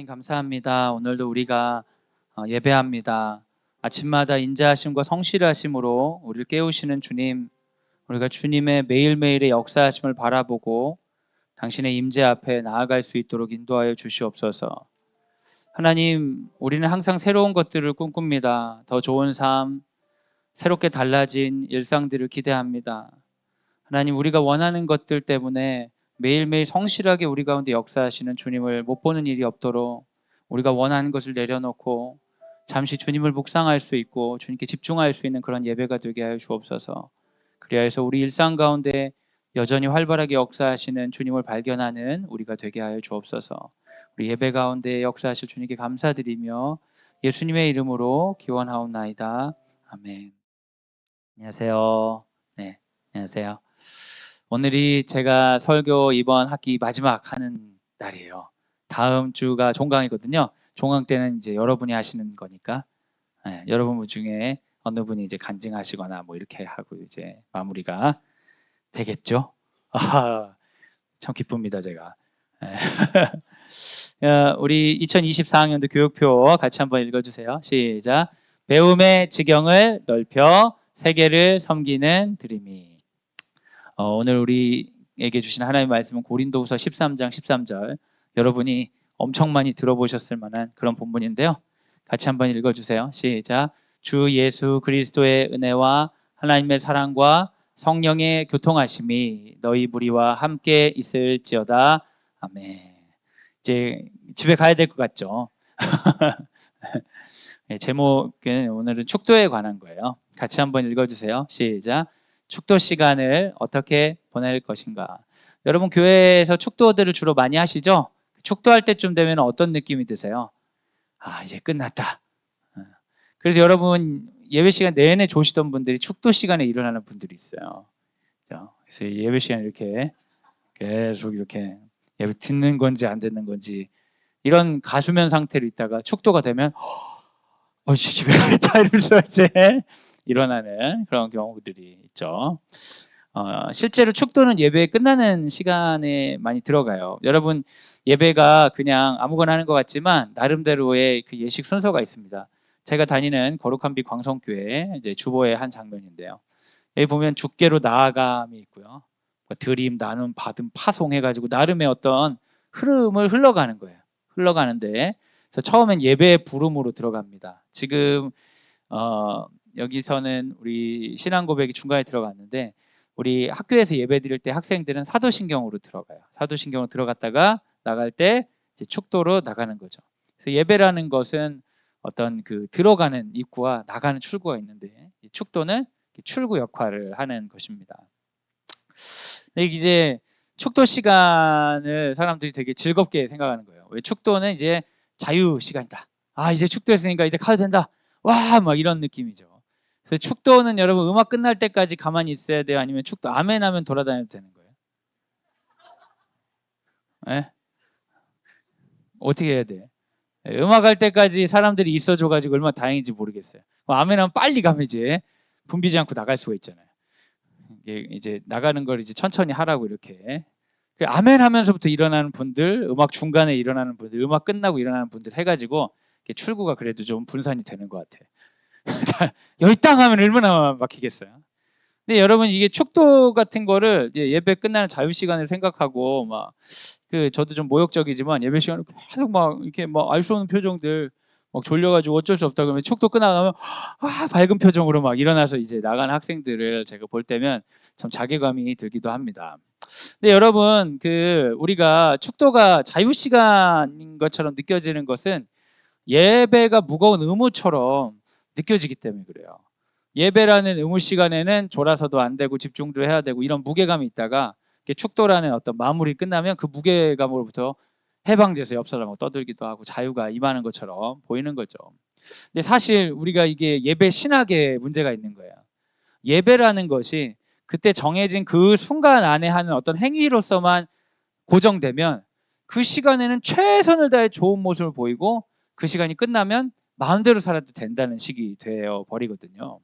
하나님 감사합니다. 오늘도 우리가 예배합니다. 아침마다 인자하심과 성실하심으로 우리를 깨우시는 주님, 우리가 주님의 매일매일의 역사하심을 바라보고 당신의 임재 앞에 나아갈 수 있도록 인도하여 주시옵소서. 하나님, 우리는 항상 새로운 것들을 꿈꿉니다. 더 좋은 삶, 새롭게 달라진 일상들을 기대합니다. 하나님, 우리가 원하는 것들 때문에 매일매일 성실하게 우리 가운데 역사하시는 주님을 못 보는 일이 없도록 우리가 원하는 것을 내려놓고 잠시 주님을 묵상할 수 있고 주님께 집중할 수 있는 그런 예배가 되게 하여 주옵소서. 그리하여서 우리 일상 가운데 여전히 활발하게 역사하시는 주님을 발견하는 우리가 되게 하여 주옵소서. 우리 예배 가운데 역사하실 주님께 감사드리며 예수님의 이름으로 기원하옵나이다. 아멘. 안녕하세요. 네, 안녕하세요. 오늘이 제가 설교 이번 학기 마지막 하는 날이에요. 다음 주가 종강이거든요. 종강 때는 이제 여러분이 하시는 거니까 여러분 중에 어느 분이 이제 간증하시거나 뭐 이렇게 하고 이제 마무리가 되겠죠. 참 기쁩니다, 제가. 우리 2024학년도 교육표 같이 한번 읽어주세요. 시작. 배움의 지경을 넓혀 세계를 섬기는 드림이. 오늘 우리에게 주신 하나님의 말씀은 고린도후서 13장 13절. 여러분이 엄청 많이 들어보셨을 만한 그런 본문인데요. 같이 한번 읽어주세요. 시작. 주 예수 그리스도의 은혜와 하나님의 사랑과 성령의 교통하심이 너희 무리와 함께 있을지어다. 아멘. 이제 집에 가야 될 것 같죠? 제목은 오늘은 축도에 관한 거예요. 같이 한번 읽어주세요. 시작. 축도 시간을 어떻게 보낼 것인가? 여러분 교회에서 축도들을 주로 많이 하시죠? 축도할 때쯤 되면 어떤 느낌이 드세요? 이제 끝났다. 그래서 여러분 예배 시간 내내 조시던 분들이 축도 시간에 일어나는 분들이 있어요. 그래서 예배 시간 이렇게 계속 이렇게 예배 듣는 건지 안 듣는 건지 이런 가수면 상태로 있다가 축도가 되면 이제 집에 가겠다 이러면서 이제 일어나는 그런 경우들이 있죠. 실제로 축도는 예배 끝나는 시간에 많이 들어가요. 여러분 예배가 그냥 아무거나 하는 것 같지만 나름대로의 그 예식 순서가 있습니다. 제가 다니는 거룩한 빛 광성교회 이제 주보의 한 장면인데요. 여기 보면 주께로 나아감이 있고요. 드림, 나눔, 받음, 파송해가지고 나름의 어떤 흐름을 흘러가는 거예요. 흘러가는데 그래서 처음엔 예배의 부름으로 들어갑니다. 지금 여기서는 우리 신앙 고백이 중간에 들어갔는데 우리 학교에서 예배 드릴 때 학생들은 사도신경으로 들어가요. 사도신경으로 들어갔다가 나갈 때 이제 축도로 나가는 거죠. 그래서 예배라는 것은 어떤 그 들어가는 입구와 나가는 출구가 있는데 축도는 출구 역할을 하는 것입니다. 이제 축도 시간을 사람들이 되게 즐겁게 생각하는 거예요. 왜 축도는 이제 자유 시간이다. 이제 축도했으니까 이제 가도 된다. 와, 막 이런 느낌이죠. 그래서 축도는 여러분 음악 끝날 때까지 가만히 있어야 돼요? 아니면 축도 아멘 하면 돌아다녀도 되는 거예요? 네? 어떻게 해야 돼? 음악 할 때까지 사람들이 있어줘가지고 얼마나 다행인지 모르겠어요. 아멘 하면 빨리 가면 이제 붐비지 않고 나갈 수가 있잖아요. 이제 나가는 걸 이제 천천히 하라고 이렇게. 아멘 하면서부터 일어나는 분들, 음악 중간에 일어나는 분들, 음악 끝나고 일어나는 분들 해가지고 출구가 그래도 좀 분산이 되는 것 같아요. 열당 하면 얼마나 막히겠어요. 근데 여러분 이게 축도 같은 거를 예배 끝나는 자유 시간을 생각하고 저도 좀 모욕적이지만 예배 시간을 계속 이렇게 알 수 없는 표정들 막 졸려가지고 어쩔 수 없다 그러면 축도 끝나가면 밝은 표정으로 일어나서 이제 나가는 학생들을 제가 볼 때면 참 자괴감이 들기도 합니다. 근데 여러분 우리가 축도가 자유 시간인 것처럼 느껴지는 것은 예배가 무거운 의무처럼 느껴지기 때문에 그래요. 예배라는 의무 시간에는 졸아서도 안 되고 집중도 해야 되고 이런 무게감이 있다가 축도라는 어떤 마무리 끝나면 그 무게감으로부터 해방돼서 옆 사람하고 떠들기도 하고 자유가 임하는 것처럼 보이는 거죠. 근데 사실 우리가 이게 예배 신학에 문제가 있는 거예요. 예배라는 것이 그때 정해진 그 순간 안에 하는 어떤 행위로서만 고정되면 그 시간에는 최선을 다해 좋은 모습을 보이고 그 시간이 끝나면 마음대로 살아도 된다는 식이 되어 버리거든요.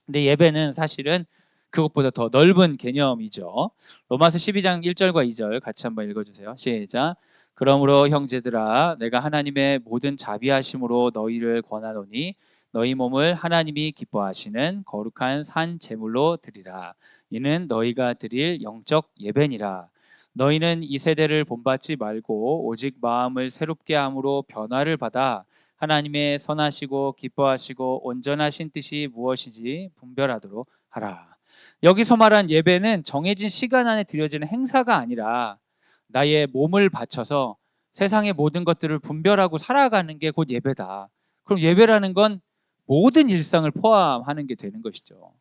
근데 예배는 사실은 그것보다 더 넓은 개념이죠. 로마서 12장 1절과 2절 같이 한번 읽어주세요. 시작. 그러므로 형제들아 내가 하나님의 모든 자비하심으로 너희를 권하노니 너희 몸을 하나님이 기뻐하시는 거룩한 산 제물로 드리라. 이는 너희가 드릴 영적 예배니라. 너희는 이 세대를 본받지 말고 오직 마음을 새롭게 함으로 변화를 받아 하나님의 선하시고 기뻐하시고 온전하신 뜻이 무엇이지 분별하도록 하라. 여기서 말한 예배는 정해진 시간 안에 드려지는 행사가 아니라 나의 몸을 바쳐서 세상의 모든 것들을 분별하고 살아가는 게 곧 예배다. 그럼 예배라는 건 모든 일상을 포함하는 게 되는 것이죠.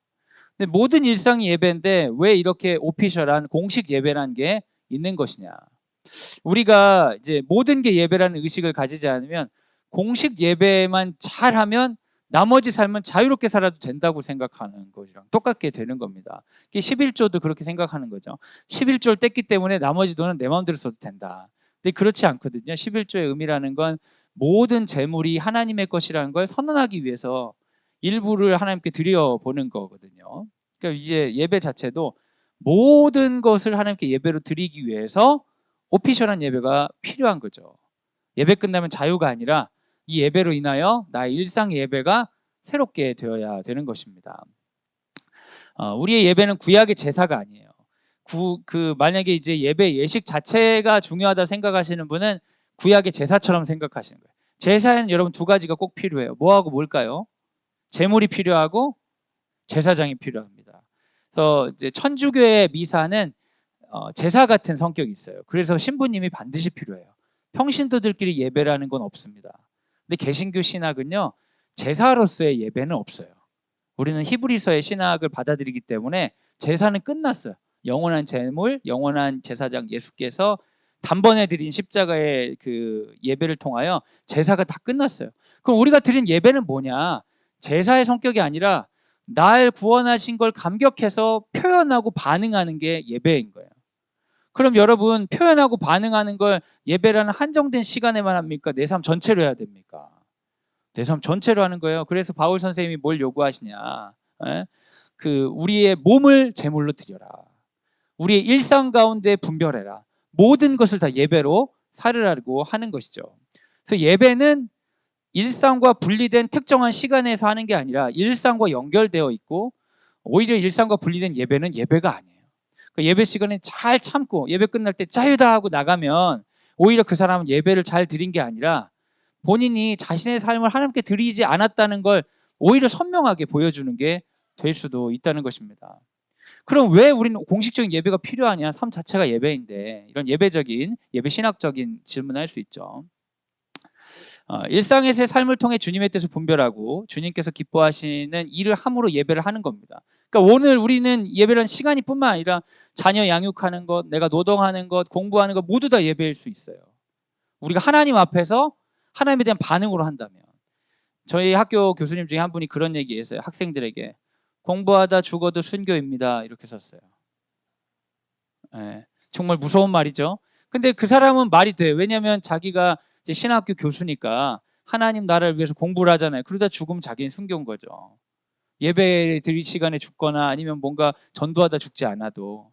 근데 모든 일상이 예배인데 왜 이렇게 오피셜한 공식 예배라는 게 있는 것이냐? 우리가 이제 모든 게 예배라는 의식을 가지지 않으면 공식 예배만 잘하면 나머지 삶은 자유롭게 살아도 된다고 생각하는 것이랑 똑같게 되는 겁니다. 11조도 그렇게 생각하는 거죠. 11조를 뗐기 때문에 나머지 돈은 내 마음대로 써도 된다. 근데 그렇지 않거든요. 11조의 의미라는 건 모든 재물이 하나님의 것이라는 걸 선언하기 위해서 일부를 하나님께 드려보는 거거든요. 그러니까 이제 예배 자체도 모든 것을 하나님께 예배로 드리기 위해서 오피셜한 예배가 필요한 거죠. 예배 끝나면 자유가 아니라 이 예배로 인하여 나의 일상 예배가 새롭게 되어야 되는 것입니다. 우리의 예배는 구약의 제사가 아니에요. 만약에 이제 예배 예식 자체가 중요하다 생각하시는 분은 구약의 제사처럼 생각하시는 거예요. 제사에는 여러분 두 가지가 꼭 필요해요. 뭐하고 뭘까요? 제물이 필요하고 제사장이 필요합니다. 그래서 이제 천주교의 미사는 제사 같은 성격이 있어요. 그래서 신부님이 반드시 필요해요. 평신도들끼리 예배라는 건 없습니다. 근데 개신교 신학은요, 제사로서의 예배는 없어요. 우리는 히브리서의 신학을 받아들이기 때문에 제사는 끝났어요. 영원한 제물, 영원한 제사장 예수께서 단번에 드린 십자가의 그 예배를 통하여 제사가 다 끝났어요. 그럼 우리가 드린 예배는 뭐냐? 제사의 성격이 아니라 날 구원하신 걸 감격해서 표현하고 반응하는 게 예배인 거예요. 그럼 여러분 표현하고 반응하는 걸 예배라는 한정된 시간에만 합니까? 내 삶 전체로 해야 됩니까? 내 삶 전체로 하는 거예요. 그래서 바울 선생님이 뭘 요구하시냐? 우리의 몸을 제물로 드려라. 우리의 일상 가운데 분별해라. 모든 것을 다 예배로 살으라고 하는 것이죠. 그래서 예배는 일상과 분리된 특정한 시간에서 하는 게 아니라 일상과 연결되어 있고 오히려 일상과 분리된 예배는 예배가 아니에요. 그 예배 시간에 잘 참고 예배 끝날 때 자유다 하고 나가면 오히려 그 사람은 예배를 잘 드린 게 아니라 본인이 자신의 삶을 하나님께 드리지 않았다는 걸 오히려 선명하게 보여주는 게 될 수도 있다는 것입니다. 그럼 왜 우리는 공식적인 예배가 필요하냐? 삶 자체가 예배인데 이런 예배적인 예배 신학적인 질문을 할 수 있죠. 일상에서의 삶을 통해 주님의 뜻을 분별하고 주님께서 기뻐하시는 일을 함으로 예배를 하는 겁니다. 그러니까 오늘 우리는 예배라는 시간이 뿐만 아니라 자녀 양육하는 것, 내가 노동하는 것, 공부하는 것 모두 다 예배일 수 있어요. 우리가 하나님 앞에서 하나님에 대한 반응으로 한다면. 저희 학교 교수님 중에 한 분이 그런 얘기했어요. 학생들에게 공부하다 죽어도 순교입니다. 이렇게 썼어요. 정말 무서운 말이죠. 근데 그 사람은 말이 돼. 왜냐하면 자기가 이제 신학교 교수니까 하나님 나라를 위해서 공부를 하잖아요. 그러다 죽으면 자기는 순교인 거죠. 예배 드릴 시간에 죽거나 아니면 뭔가 전도하다 죽지 않아도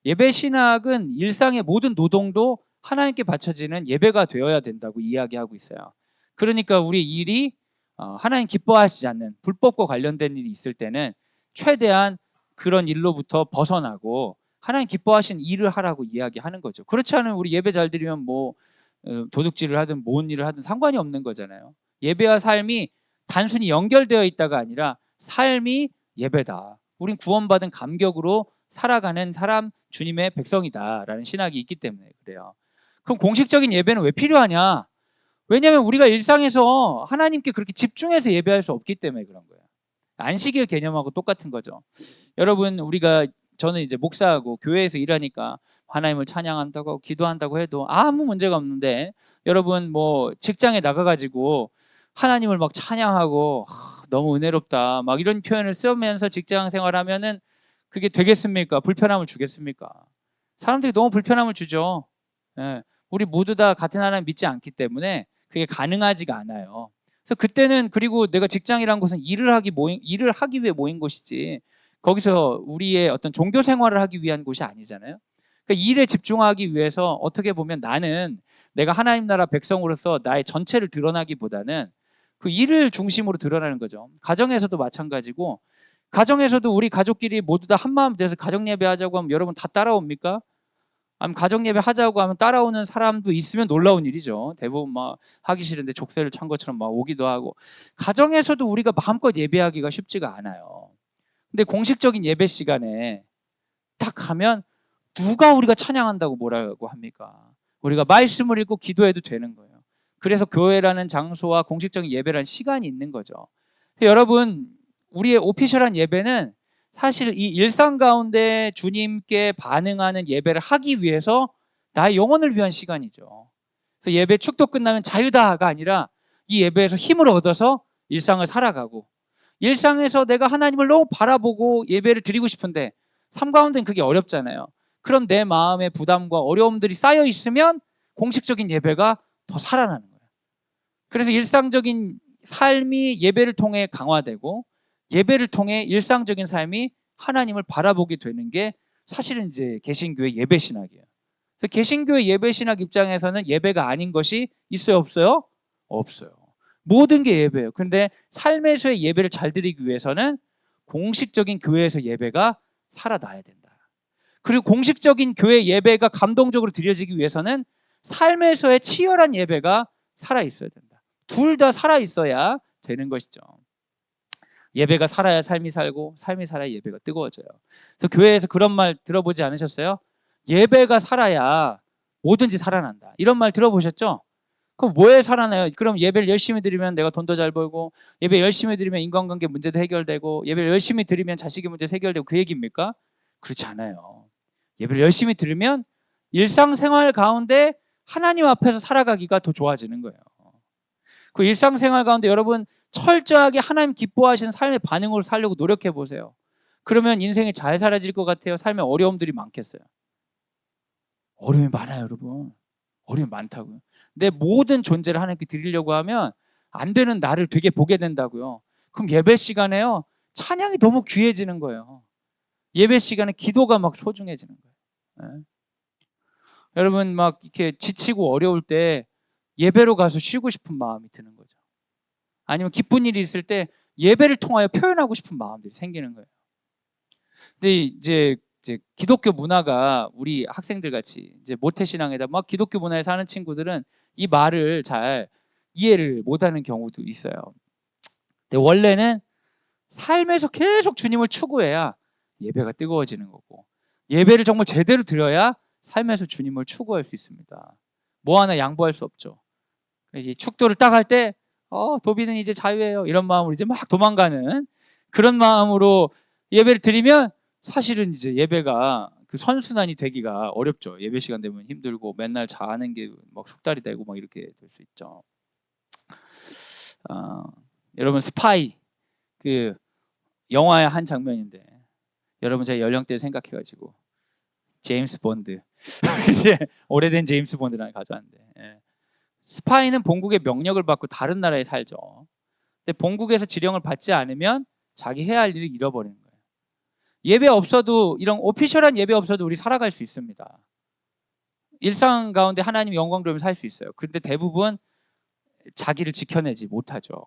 예배 신학은 일상의 모든 노동도 하나님께 바쳐지는 예배가 되어야 된다고 이야기하고 있어요. 그러니까 우리 일이 하나님 기뻐하시지 않는 불법과 관련된 일이 있을 때는 최대한 그런 일로부터 벗어나고 하나님 기뻐하신 일을 하라고 이야기하는 거죠. 그렇지 않으면 우리 예배 잘 드리면 뭐 도둑질을 하든 뭔 일을 하든 상관이 없는 거잖아요. 예배와 삶이 단순히 연결되어 있다가 아니라 삶이 예배다. 우린 구원받은 감격으로 살아가는 사람 주님의 백성이다라는 신학이 있기 때문에 그래요. 그럼 공식적인 예배는 왜 필요하냐? 왜냐하면 우리가 일상에서 하나님께 그렇게 집중해서 예배할 수 없기 때문에 그런 거예요. 안식일 개념하고 똑같은 거죠. 여러분 저는 이제 목사하고 교회에서 일하니까 하나님을 찬양한다고 기도한다고 해도 아무 문제가 없는데 여러분 뭐 직장에 나가가지고 하나님을 막 찬양하고 너무 은혜롭다 막 이런 표현을 쓰면서 직장 생활하면은 그게 되겠습니까? 불편함을 주겠습니까? 사람들이 너무 불편함을 주죠. 우리 모두 다 같은 하나님 믿지 않기 때문에 그게 가능하지가 않아요. 그래서 그때는 그리고 내가 직장이란 것은 일을 하기 위해 모인 곳이지 거기서 우리의 어떤 종교 생활을 하기 위한 곳이 아니잖아요. 그러니까 일에 집중하기 위해서 어떻게 보면 나는 내가 하나님 나라 백성으로서 나의 전체를 드러나기보다는 그 일을 중심으로 드러나는 거죠. 가정에서도 마찬가지고, 가정에서도 우리 가족끼리 모두 다 한마음 돼서 가정 예배 하자고 하면 여러분 다 따라옵니까? 아니면 가정 예배 하자고 하면 따라오는 사람도 있으면 놀라운 일이죠. 대부분 막 하기 싫은데 족쇄를 찬 것처럼 막 오기도 하고. 가정에서도 우리가 마음껏 예배하기가 쉽지가 않아요. 근데 공식적인 예배 시간에 딱 가면 누가 우리가 찬양한다고 뭐라고 합니까? 우리가 말씀을 읽고 기도해도 되는 거예요. 그래서 교회라는 장소와 공식적인 예배라는 시간이 있는 거죠. 여러분, 우리의 오피셜한 예배는 사실 이 일상 가운데 주님께 반응하는 예배를 하기 위해서 나의 영혼을 위한 시간이죠. 그래서 예배 축도 끝나면 자유다가 아니라 이 예배에서 힘을 얻어서 일상을 살아가고, 일상에서 내가 하나님을 너무 바라보고 예배를 드리고 싶은데 삶 가운데는 그게 어렵잖아요. 그런 내 마음의 부담과 어려움들이 쌓여 있으면 공식적인 예배가 더 살아나는 거예요. 그래서 일상적인 삶이 예배를 통해 강화되고, 예배를 통해 일상적인 삶이 하나님을 바라보게 되는 게 사실은 이제 개신교의 예배 신학이에요. 그래서 개신교의 예배 신학 입장에서는 예배가 아닌 것이 있어요, 없어요? 없어요. 모든 게 예배예요. 그런데 삶에서의 예배를 잘 드리기 위해서는 공식적인 교회에서 예배가 살아나야 된다. 그리고 공식적인 교회 예배가 감동적으로 드려지기 위해서는 삶에서의 치열한 예배가 살아있어야 된다. 둘 다 살아있어야 되는 것이죠. 예배가 살아야 삶이 살고, 삶이 살아야 예배가 뜨거워져요. 그래서 교회에서 그런 말 들어보지 않으셨어요? 예배가 살아야 뭐든지 살아난다. 이런 말 들어보셨죠? 그럼 뭐에 살아나요? 그럼 예배를 열심히 드리면 내가 돈도 잘 벌고, 예배 열심히 드리면 인간관계 문제도 해결되고, 예배를 열심히 드리면 자식의 문제도 해결되고, 그 얘기입니까? 그렇지 않아요. 예배를 열심히 들으면 일상생활 가운데 하나님 앞에서 살아가기가 더 좋아지는 거예요. 그 일상생활 가운데 여러분 철저하게 하나님 기뻐하시는 삶의 반응으로 살려고 노력해 보세요. 그러면 인생이 잘 살아질 것 같아요? 삶에 어려움들이 많겠어요? 어려움이 많아요, 여러분. 어려움이 많다고요. 내 모든 존재를 하나님께 드리려고 하면 안 되는 나를 되게 보게 된다고요. 그럼 예배 시간에요, 찬양이 너무 귀해지는 거예요. 예배 시간에 기도가 막 소중해지는 거예요. 네. 여러분 막 이렇게 지치고 어려울 때 예배로 가서 쉬고 싶은 마음이 드는 거죠. 아니면 기쁜 일이 있을 때 예배를 통하여 표현하고 싶은 마음들이 생기는 거예요. 근데 이제 기독교 문화가 우리 학생들 같이 이제 모태신앙에다 막 기독교 문화에 사는 친구들은 이 말을 잘 이해를 못하는 경우도 있어요. 근데 원래는 삶에서 계속 주님을 추구해야 예배가 뜨거워지는 거고, 예배를 정말 제대로 드려야 삶에서 주님을 추구할 수 있습니다. 뭐 하나 양보할 수 없죠. 이제 축도를 딱 할 때 도비는 이제 자유예요, 이런 마음으로 이제 막 도망가는 그런 마음으로 예배를 드리면 사실은 이제 예배가 그 선순환이 되기가 어렵죠. 예배 시간 되면 힘들고 맨날 자는 게 막 숙달이 되고 막 이렇게 될 수 있죠. 여러분 스파이, 그 영화의 한 장면인데, 여러분 제 연령대 생각해가지고 제임스 본드 이제 오래된 제임스 본드를 가져왔는데, 스파이는 본국의 명령을 받고 다른 나라에 살죠. 근데 본국에서 지령을 받지 않으면 자기 해야 할 일을 잃어버리는 거예요. 예배 없어도, 이런 오피셜한 예배 없어도 우리 살아갈 수 있습니다. 일상 가운데 하나님 영광 돌면서 살 수 있어요. 그런데 대부분 자기를 지켜내지 못하죠.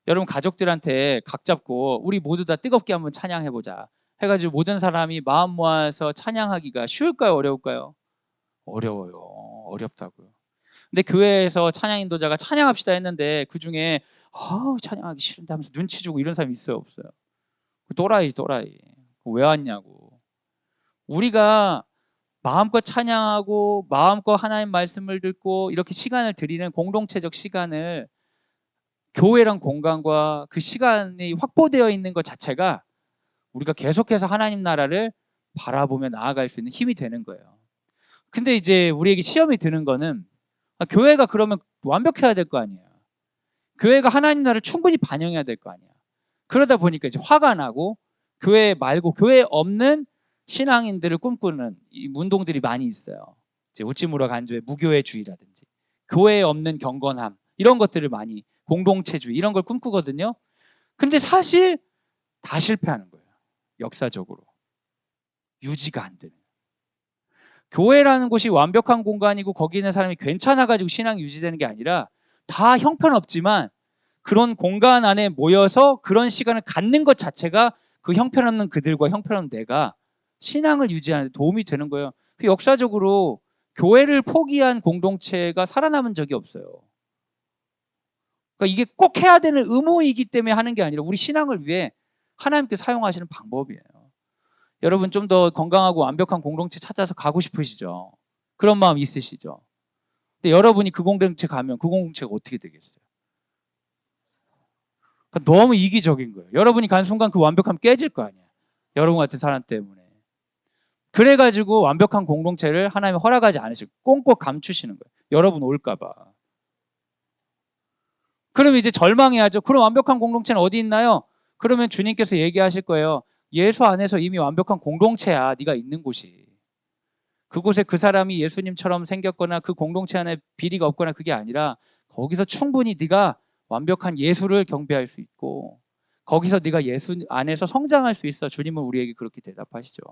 여러분 가족들한테 각 잡고 우리 모두 다 뜨겁게 한번 찬양해보자 해가지고 모든 사람이 마음 모아서 찬양하기가 쉬울까요, 어려울까요? 어려워요. 어렵다고요. 근데 교회에서 찬양 인도자가 찬양합시다 했는데 그 중에 찬양하기 싫은데 하면서 눈치 주고 이런 사람이 있어요, 없어요? 또라이. 왜 왔냐고. 우리가 마음껏 찬양하고 마음껏 하나님 말씀을 듣고 이렇게 시간을 드리는 공동체적 시간을, 교회랑 공간과 그 시간이 확보되어 있는 것 자체가 우리가 계속해서 하나님 나라를 바라보며 나아갈 수 있는 힘이 되는 거예요. 근데 이제 우리에게 시험이 드는 거는, 교회가 그러면 완벽해야 될 거 아니에요. 교회가 하나님 나라를 충분히 반영해야 될 거 아니야. 그러다 보니까 이제 화가 나고, 교회 말고 교회 없는 신앙인들을 꿈꾸는 이 운동들이 많이 있어요. 이제 우찌무라 간주의 무교회주의라든지 교회에 없는 경건함, 이런 것들을 많이, 공동체주의 이런 걸 꿈꾸거든요. 근데 사실 다 실패하는 거예요. 역사적으로 유지가 안 되는. 교회라는 곳이 완벽한 공간이고 거기 있는 사람이 괜찮아가지고 신앙이 유지되는 게 아니라 다 형편없지만 그런 공간 안에 모여서 그런 시간을 갖는 것 자체가 그 형편없는 그들과 형편없는 내가 신앙을 유지하는 데 도움이 되는 거예요. 그 역사적으로 교회를 포기한 공동체가 살아남은 적이 없어요. 그러니까 이게 꼭 해야 되는 의무이기 때문에 하는 게 아니라 우리 신앙을 위해 하나님께 사용하시는 방법이에요. 여러분 좀 더 건강하고 완벽한 공동체 찾아서 가고 싶으시죠? 그런 마음 있으시죠? 근데 여러분이 그 공동체 가면 그 공동체가 어떻게 되겠어요? 그러니까 너무 이기적인 거예요. 여러분이 간 순간 그 완벽함 깨질 거 아니에요. 여러분 같은 사람 때문에. 그래가지고 완벽한 공동체를 하나님이 허락하지 않으시고 꽁꽁 감추시는 거예요. 여러분 올까 봐. 그러면 이제 절망해야죠. 그럼 완벽한 공동체는 어디 있나요? 그러면 주님께서 얘기하실 거예요. 예수 안에서 이미 완벽한 공동체야. 네가 있는 곳이. 그곳에 그 사람이 예수님처럼 생겼거나 그 공동체 안에 비리가 없거나 그게 아니라 거기서 충분히 네가 완벽한 예수를 경배할 수 있고 거기서 네가 예수 안에서 성장할 수 있어. 주님은 우리에게 그렇게 대답하시죠.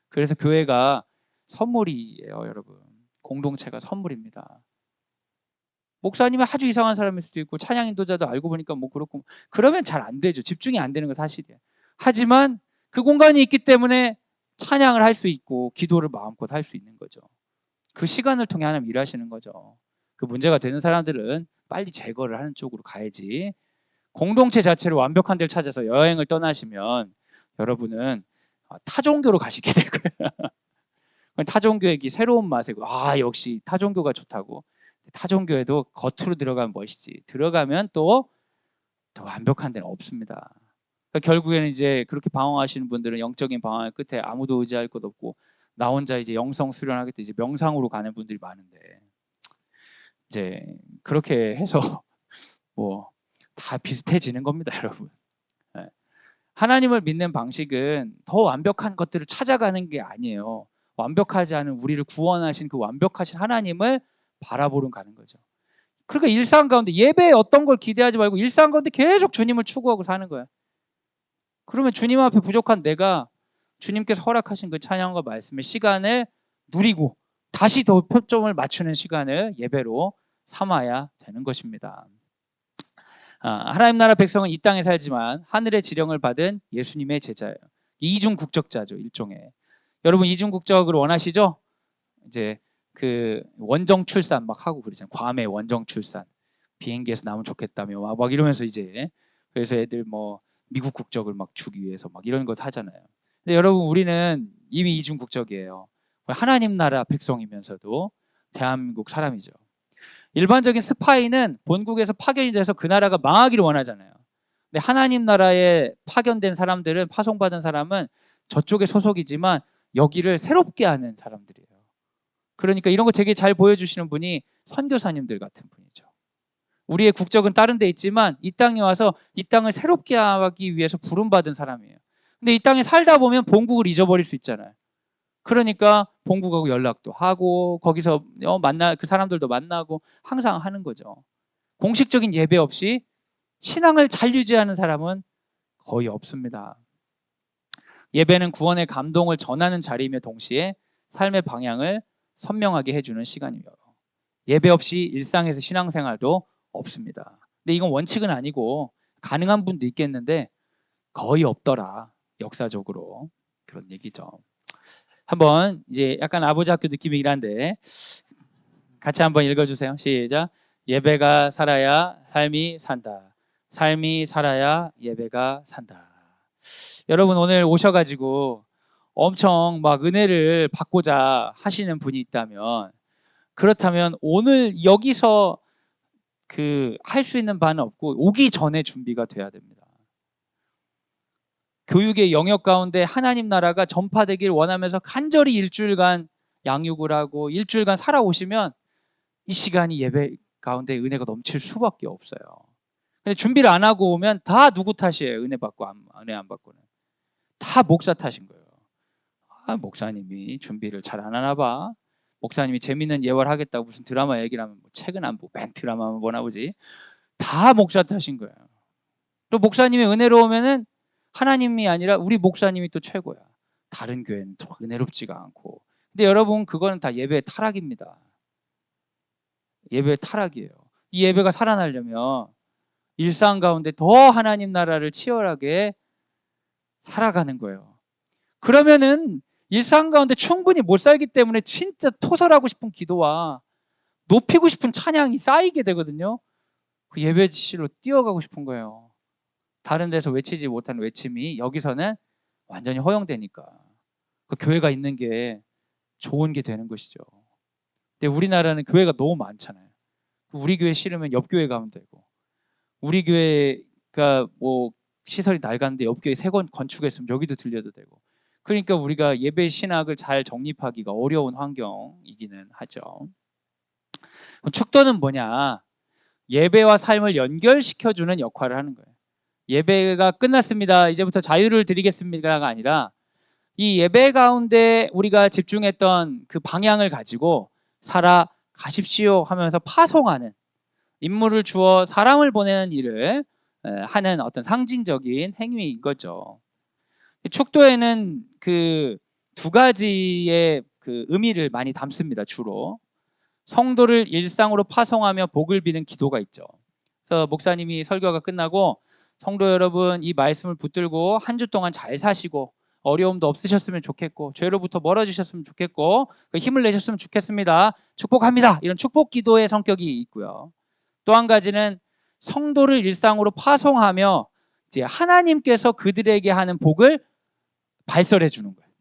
그래서 교회가 선물이에요, 여러분. 공동체가 선물입니다. 목사님은 아주 이상한 사람일 수도 있고 찬양 인도자도 알고 보니까 뭐 그렇고 그러면 잘 안 되죠. 집중이 안 되는 건 사실이에요. 하지만 그 공간이 있기 때문에 찬양을 할 수 있고 기도를 마음껏 할 수 있는 거죠. 그 시간을 통해 하나님 일하시는 거죠. 그 문제가 되는 사람들은 빨리 제거를 하는 쪽으로 가야지. 공동체 자체로 완벽한 데를 찾아서 여행을 떠나시면 여러분은 타종교로 가시게 될 거예요. 타종교의 새로운 맛이고 역시 타종교가 좋다고. 타종교에도 겉으로 들어가면 멋이지 들어가면 또 더 완벽한 데는 없습니다. 그러니까 결국에는 이제 그렇게 방황하시는 분들은 영적인 방황의 끝에 아무도 의지할 것 없고 나 혼자 이제 영성 수련하겠다 이제 명상으로 가는 분들이 많은데 이제 그렇게 해서 뭐 다 비슷해지는 겁니다, 여러분. 하나님을 믿는 방식은 더 완벽한 것들을 찾아가는 게 아니에요. 완벽하지 않은 우리를 구원하신 그 완벽하신 하나님을 바라보러 가는 거죠. 그러니까 일상 가운데 예배에 어떤 걸 기대하지 말고 일상 가운데 계속 주님을 추구하고 사는 거야. 그러면 주님 앞에 부족한 내가 주님께서 허락하신 그 찬양과 말씀의 시간을 누리고 다시 더 표점을 맞추는 시간을 예배로 삼아야 되는 것입니다. 하나님 나라 백성은 이 땅에 살지만 하늘의 지령을 받은 예수님의 제자예요. 이중 국적자죠, 일종의. 여러분 이중 국적을 원하시죠? 이제 그 원정 출산 막 하고 그러잖아요. 괌의 원정 출산. 비행기에서 나오면 좋겠다며 막 이러면서 이제 그래서 애들 뭐 미국 국적을 막 주기 위해서 막 이런 거 하잖아요. 근데 여러분 우리는 이미 이중 국적이에요. 하나님 나라 백성이면서도 대한민국 사람이죠. 일반적인 스파이는 본국에서 파견이 돼서 그 나라가 망하기를 원하잖아요. 근데 하나님 나라에 파견된 사람들은 파송받은 사람은 저쪽에 소속이지만 여기를 새롭게 하는 사람들이에요. 그러니까 이런 거 되게 잘 보여주시는 분이 선교사님들 같은 분이죠. 우리의 국적은 다른 데 있지만 이 땅에 와서 이 땅을 새롭게 하기 위해서 부름받은 사람이에요. 근데 이 땅에 살다 보면 본국을 잊어버릴 수 있잖아요. 그러니까 본국하고 연락도 하고 거기서 그 사람들도 만나고 항상 하는 거죠. 공식적인 예배 없이 신앙을 잘 유지하는 사람은 거의 없습니다. 예배는 구원의 감동을 전하는 자리이며 동시에 삶의 방향을 선명하게 해주는 시간이에요. 예배 없이 일상에서 신앙생활도 없습니다. 근데 이건 원칙은 아니고 가능한 분도 있겠는데 거의 없더라. 역사적으로 그런 얘기죠. 한번 이제 약간 아버지 학교 느낌이긴 한데 같이 한번 읽어주세요. 시작. 예배가 살아야 삶이 산다. 삶이 살아야 예배가 산다. 여러분 오늘 오셔가지고 엄청 막 은혜를 받고자 하시는 분이 있다면 그렇다면 오늘 여기서 그 할 수 있는 바는 없고 오기 전에 준비가 돼야 됩니다. 교육의 영역 가운데 하나님 나라가 전파되길 원하면서 간절히 일주일간 양육을 하고 일주일간 살아오시면 이 시간이 예배 가운데 은혜가 넘칠 수밖에 없어요. 근데 준비를 안 하고 오면 다 누구 탓이에요? 은혜 받고 은혜 안 받고는. 다 목사 탓인 거예요. 목사님이 준비를 잘 안 하나 봐. 목사님이 재밌는 예화를 하겠다고 무슨 드라마 얘기를 하면 책은 안 보고 맨 드라마만 보나 보지. 다 목사 탓인 거예요. 또 목사님이 은혜로우면은 하나님이 아니라 우리 목사님이 또 최고야. 다른 교회는 더 은혜롭지가 않고. 근데 여러분 그거는 다 예배의 타락입니다. 예배의 타락이에요. 이 예배가 살아나려면 일상 가운데 더 하나님 나라를 치열하게 살아가는 거예요. 그러면은 일상 가운데 충분히 못 살기 때문에 진짜 토설하고 싶은 기도와 높이고 싶은 찬양이 쌓이게 되거든요. 그 예배실로 뛰어가고 싶은 거예요. 다른 데서 외치지 못하는 외침이 여기서는 완전히 허용되니까 그 교회가 있는 게 좋은 게 되는 것이죠. 근데 우리나라는 교회가 너무 많잖아요. 우리 교회 싫으면 옆 교회 가면 되고, 우리 교회가 뭐 시설이 낡았는데 옆 교회 새 건축했으면 여기도 들려도 되고. 그러니까 우리가 예배 신학을 잘 정립하기가 어려운 환경이기는 하죠. 축도는 뭐냐? 예배와 삶을 연결시켜주는 역할을 하는 거예요. 예배가 끝났습니다. 이제부터 자유를 드리겠습니다가 아니라 이 예배 가운데 우리가 집중했던 그 방향을 가지고 살아가십시오 하면서 파송하는, 인물을 주어 사람을 보내는 일을 하는 어떤 상징적인 행위인 거죠. 축도에는 그 두 가지의 그 의미를 많이 담습니다. 주로 성도를 일상으로 파송하며 복을 비는 기도가 있죠. 그래서 목사님이 설교가 끝나고 성도 여러분 이 말씀을 붙들고 한 주 동안 잘 사시고 어려움도 없으셨으면 좋겠고 죄로부터 멀어지셨으면 좋겠고 힘을 내셨으면 좋겠습니다. 축복합니다. 이런 축복 기도의 성격이 있고요. 또 한 가지는 성도를 일상으로 파송하며 이제 하나님께서 그들에게 하는 복을 발설해 주는 거예요.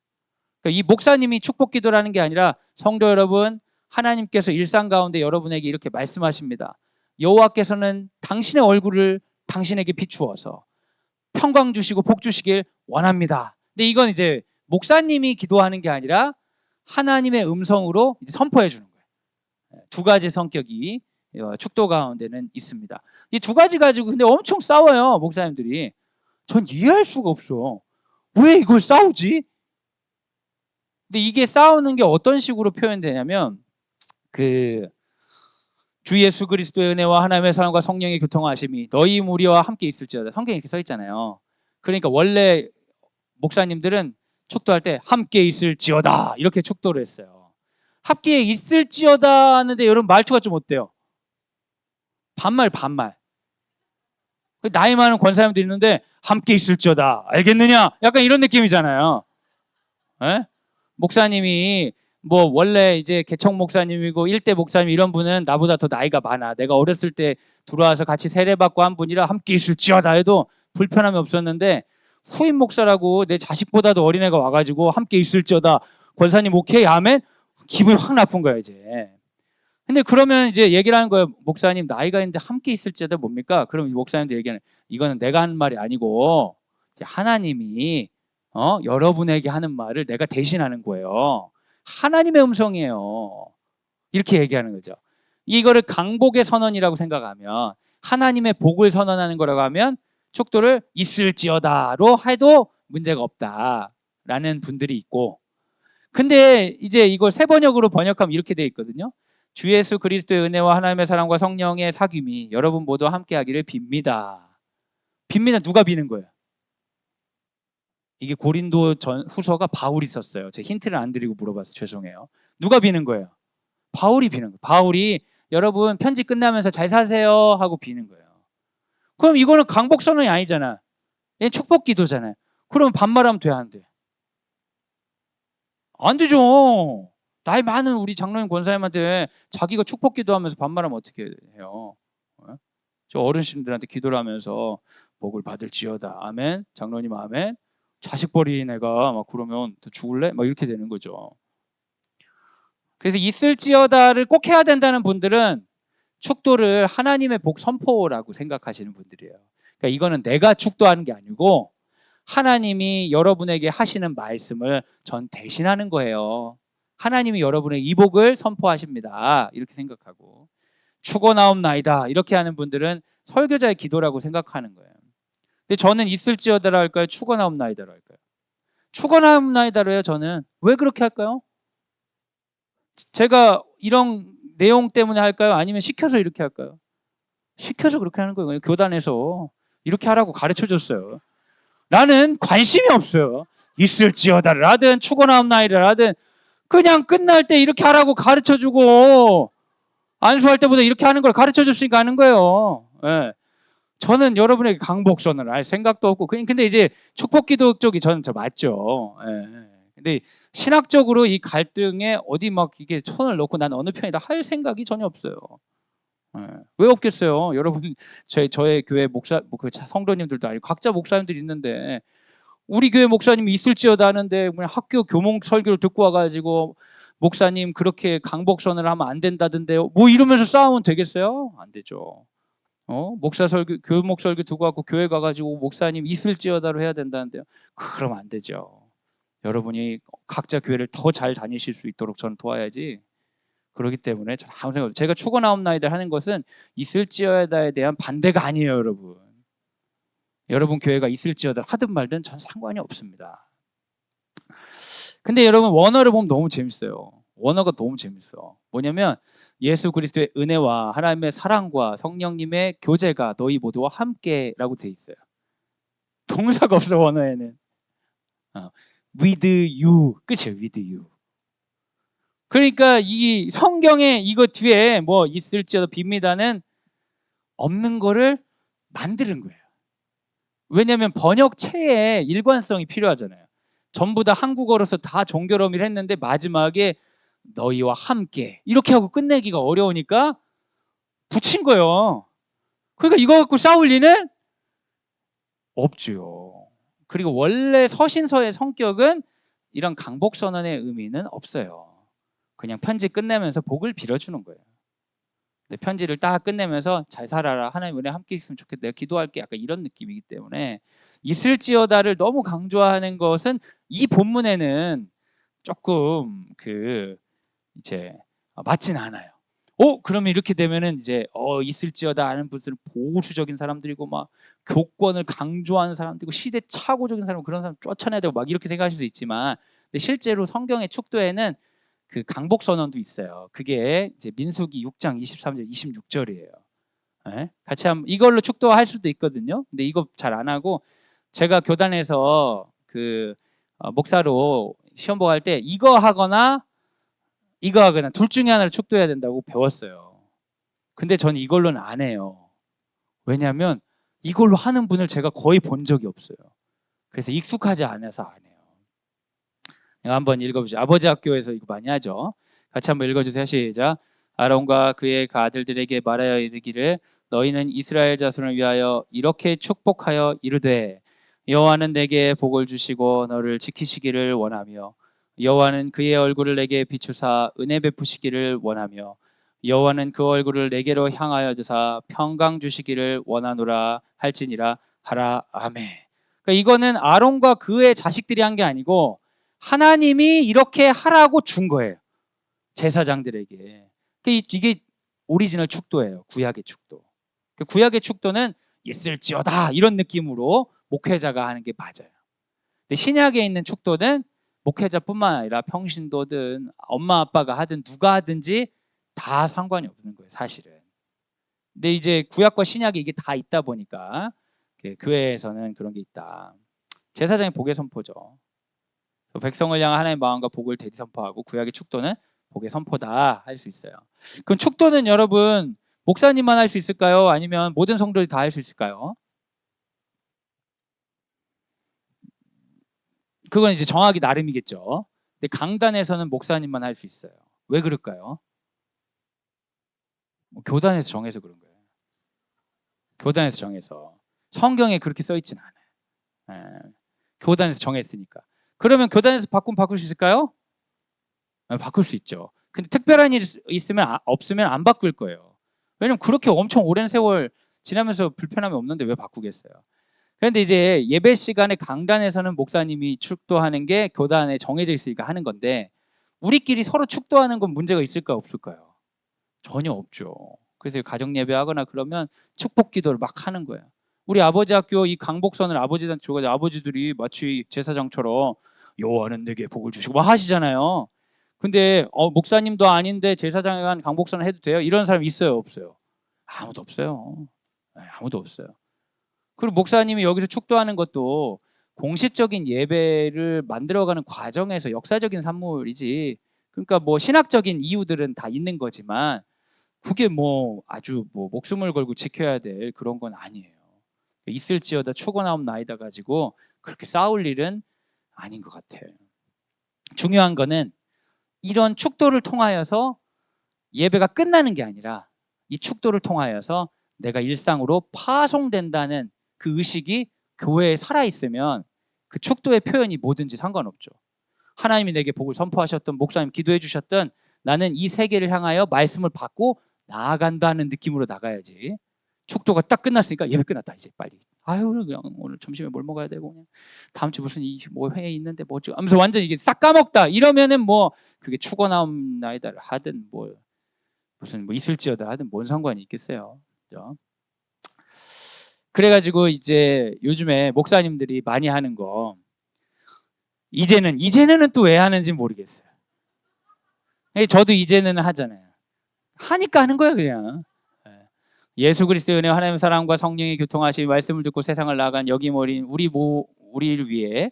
그러니까 이 목사님이 축복 기도라는 게 아니라 성도 여러분, 하나님께서 일상 가운데 여러분에게 이렇게 말씀하십니다. 여호와께서는 당신의 얼굴을 당신에게 비추어서 평강 주시고 복 주시길 원합니다. 근데 이건 이제 목사님이 기도하는 게 아니라 하나님의 음성으로 이제 선포해 주는 거예요. 두 가지 성격이 축도 가운데는 있습니다. 이 두 가지 가지고 근데 엄청 싸워요, 목사님들이. 전 이해할 수가 없어. 왜 이걸 싸우지? 근데 이게 싸우는 게 어떤 식으로 표현되냐면 그 주 예수 그리스도의 은혜와 하나님의 사랑과 성령의 교통하심이 너희 무리와 함께 있을지어다. 성경에 이렇게 써 있잖아요. 그러니까 원래 목사님들은 축도할 때 함께 있을지어다 이렇게 축도를 했어요. 함께 있을지어다 하는데 여러분 말투가 좀 어때요? 반말. 나이 많은 권사님도 있는데 함께 있을지어다 알겠느냐? 약간 이런 느낌이잖아요. 에? 목사님이 뭐 원래 이제 개척 목사님이고 일대 목사님 이런 분은 나보다 더 나이가 많아. 내가 어렸을 때 들어와서 같이 세례받고 한 분이라 함께 있을지어다 해도 불편함이 없었는데 후임 목사라고 내 자식보다도 어린 애가 와가지고 함께 있을지어다 권사님 오케이 아멘? 기분이 확 나쁜 거야 이제. 근데 그러면 이제 얘기를 하는 거예요. 목사님 나이가 있는데 함께 있을지어다 뭡니까? 그럼 목사님도 얘기하는 이거는 내가 하는 말이 아니고 하나님이 여러분에게 하는 말을 내가 대신하는 거예요. 하나님의 음성이에요. 이렇게 얘기하는 거죠. 이거를 강복의 선언이라고 생각하면 하나님의 복을 선언하는 거라고 하면 축도를 있을지어다로 해도 문제가 없다라는 분들이 있고 근데 이제 이걸 세 번역으로 번역하면 이렇게 돼 있거든요. 주 예수 그리스도의 은혜와 하나님의 사랑과 성령의 사귐이 여러분 모두 함께 하기를 빕니다. 빕니다. 누가 비는 거예요? 이게 고린도 후서가 바울이 썼어요. 제가 힌트를 안 드리고 물어봐서 죄송해요. 누가 비는 거예요? 바울이 비는 거예요. 바울이 여러분 편지 끝나면서 잘 사세요 하고 비는 거예요. 그럼 이거는 강복 선언이 아니잖아. 얘는 축복 기도잖아요. 그럼 반말하면 돼, 안 돼? 안 되죠. 나이 많은 우리 장로님 권사님한테 자기가 축복 기도하면서 반말하면 어떻게 해요? 저 어르신들한테 기도를 하면서 복을 받을지어다. 아멘. 장로님 아멘. 자식 버린 애가 막 그러면 또 죽을래? 막 이렇게 되는 거죠. 그래서 있을지어다를 꼭 해야 된다는 분들은 축도를 하나님의 복 선포라고 생각하시는 분들이에요. 그러니까 이거는 내가 축도하는 게 아니고 하나님이 여러분에게 하시는 말씀을 전 대신하는 거예요. 하나님이 여러분의 이 복을 선포하십니다. 이렇게 생각하고 축원하옵나이다 이렇게 하는 분들은 설교자의 기도라고 생각하는 거예요. 근데 저는 있을지어다라 할까요? 축원하옵나이다로 할까요? 축원하옵나이다로 해요. 저는 왜 그렇게 할까요? 제가 이런 내용 때문에 할까요? 아니면 시켜서 이렇게 할까요? 시켜서 그렇게 하는 거예요. 교단에서 이렇게 하라고 가르쳐 줬어요. 나는 관심이 없어요. 있을지어다를 하든 축원하옵나이를 하든 그냥 끝날 때 이렇게 하라고 가르쳐주고 안수할 때보다 이렇게 하는 걸 가르쳐줬으니까 하는 거예요. 예. 저는 여러분에게 강복선을 할 생각도 없고 근데 이제 축복기도 쪽이 저는 저 맞죠. 예. 근데 신학적으로 이 갈등에 어디 막 이게 손을 넣고 난 어느 편이다 할 생각이 전혀 없어요. 예. 왜 없겠어요? 여러분 저의 교회 목사 그 성도님들도 아니고 각자 목사님들이 있는데 우리 교회 목사님이 있을지어다 하는데 그냥 학교 교목 설교를 듣고 와가지고 목사님 그렇게 강복선을 하면 안 된다던데요. 뭐 이러면서 싸우면 되겠어요? 안 되죠. 목사 설교, 교목 설교 두고 갖고 교회 가가지고 목사님 있을지어다로 해야 된다는데요. 그러면 안 되죠. 여러분이 각자 교회를 더 잘 다니실 수 있도록 저는 도와야지. 그렇기 때문에 저는 아무 생각 없어요. 제가 축원하옵나이다 하는 것은 있을지어다에 대한 반대가 아니에요, 여러분. 여러분 교회가 있을지어다 하든 말든 전 상관이 없습니다. 근데 여러분 원어를 보면 너무 재밌어요. 원어가 너무 재밌어. 뭐냐면 예수 그리스도의 은혜와 하나님의 사랑과 성령님의 교제가 너희 모두와 함께라고 돼 있어요. 동사가 없어 원어에는. With you 끝이에요. With you. 그러니까 이 성경에 이거 뒤에 뭐 있을지어도 빕니다는 없는 거를 만드는 거예요. 왜냐하면 번역체에 일관성이 필요하잖아요. 전부 다 한국어로서 다 종결어미를 했는데 마지막에 너희와 함께 이렇게 하고 끝내기가 어려우니까 붙인 거예요. 그러니까 이거 갖고 싸울 리는 없죠. 그리고 원래 서신서의 성격은 이런 강복선언의 의미는 없어요. 그냥 편지 끝내면서 복을 빌어주는 거예요. 편지를 딱 끝내면서 잘 살아라. 하나님 은혜 함께 있으면 좋겠다. 내가 기도할게. 약간 이런 느낌이기 때문에 있을지어다를 너무 강조하는 것은 이 본문에는 조금 이제 맞진 않아요. 그러면 이렇게 되면은 이제 있을지어다 하는 분들은 보수적인 사람들이고 막 교권을 강조하는 사람들이고 시대착오적인 사람 그런 사람 쫓아내야 되고 막 이렇게 생각하실 수 있지만 근데 실제로 성경의 축도에는 그 강복 선언도 있어요. 그게 이제 민수기 6장 23절 26절이에요. 네? 같이 한번 이걸로 축도할 수도 있거든요. 근데 이거 잘 안 하고 제가 교단에서 목사로 시험 보고 할 때 이거 하거나 둘 중에 하나를 축도해야 된다고 배웠어요. 근데 저는 이걸로는 안 해요. 왜냐하면 이걸로 하는 분을 제가 거의 본 적이 없어요. 그래서 익숙하지 않아서 안 해요. 한번 읽어보죠. 아버지 학교에서 이거 많이 하죠. 같이 한번 읽어주세요. 시작. 아론과 그의 그 아들들에게 말하여 이르기를 너희는 이스라엘 자손을 위하여 이렇게 축복하여 이르되 여호와는 내게 복을 주시고 너를 지키시기를 원하며 여호와는 그의 얼굴을 내게 비추사 은혜 베푸시기를 원하며 여호와는 그 얼굴을 내게로 향하여 드사 평강 주시기를 원하노라 할지니라 하라. 아멘. 그러니까 이거는 아론과 그의 자식들이 한 게 아니고 하나님이 이렇게 하라고 준 거예요. 제사장들에게. 이게 오리지널 축도예요. 구약의 축도. 구약의 축도는 있을지어다 이런 느낌으로 목회자가 하는 게 맞아요. 근데 신약에 있는 축도는 목회자뿐만 아니라 평신도든 엄마 아빠가 하든 누가 하든지 다 상관이 없는 거예요. 사실은. 근데 이제 구약과 신약에 이게 다 있다 보니까 교회에서는 그런 게 있다. 제사장이 복의 선포죠. 백성을 향한 하나님의 마음과 복을 대리 선포하고 구약의 축도는 복의 선포다 할 수 있어요. 그럼 축도는 여러분 목사님만 할 수 있을까요? 아니면 모든 성도들이 다 할 수 있을까요? 그건 이제 정하기 나름이겠죠. 근데 강단에서는 목사님만 할 수 있어요. 왜 그럴까요? 교단에서 정해서 그런 거예요. 교단에서 정해서. 성경에 그렇게 써 있진 않아요. 예. 교단에서 정했으니까. 그러면 교단에서 바꿀 수 있을까요? 바꿀 수 있죠. 근데 특별한 일이 없으면 안 바꿀 거예요. 왜냐면 그렇게 엄청 오랜 세월 지나면서 불편함이 없는데 왜 바꾸겠어요? 그런데 이제 예배 시간에 강단에서는 목사님이 축도하는 게 교단에 정해져 있으니까 하는 건데 우리끼리 서로 축도하는 건 문제가 있을까 없을까요? 전혀 없죠. 그래서 가정 예배하거나 그러면 축복 기도를 막 하는 거예요. 우리 아버지 학교 이 강복선을 아버지한테 줘가지고 아버지들이 마치 제사장처럼 여호와는 내게 복을 주시고 막 하시잖아요. 근데 목사님도 아닌데 제사장에 간 강복선을 해도 돼요? 이런 사람 있어요, 없어요? 아무도 없어요. 네, 아무도 없어요. 그리고 목사님이 여기서 축도하는 것도 공식적인 예배를 만들어가는 과정에서 역사적인 산물이지. 그러니까 뭐 신학적인 이유들은 다 있는 거지만 그게 뭐 아주 뭐 목숨을 걸고 지켜야 될 그런 건 아니에요. 있을지어다 추고나옵나이다 가지고 그렇게 싸울 일은 아닌 것 같아요. 중요한 거는 이런 축도를 통하여서 예배가 끝나는 게 아니라 이 축도를 통하여서 내가 일상으로 파송된다는 그 의식이 교회에 살아있으면 그 축도의 표현이 뭐든지 상관없죠. 하나님이 내게 복을 선포하셨던, 목사님 기도해 주셨던, 나는 이 세계를 향하여 말씀을 받고 나아간다는 느낌으로 나가야지. 축도가 딱 끝났으니까 예배 끝났다 이제 빨리. 아유 그냥 오늘 점심에 뭘 먹어야 되고 그냥 다음 주 무슨 뭐 회의 있는데 뭐지 하면서 완전 이게 싹 까먹다 이러면은 뭐 그게 추고나옵나이다를 하든 뭐 무슨 뭐 있을지어다 하든 뭔 상관이 있겠어요. 그죠? 그래가지고 이제 요즘에 목사님들이 많이 하는 거 이제는 또 왜 하는지 모르겠어요. 저도 이제는 하잖아요. 하니까 하는 거예요 그냥. 예수 그리스도의 은혜와 하나님의 사랑과 성령의 교통하심이 말씀을 듣고 세상을 나아간 여기 모인 우리를 위해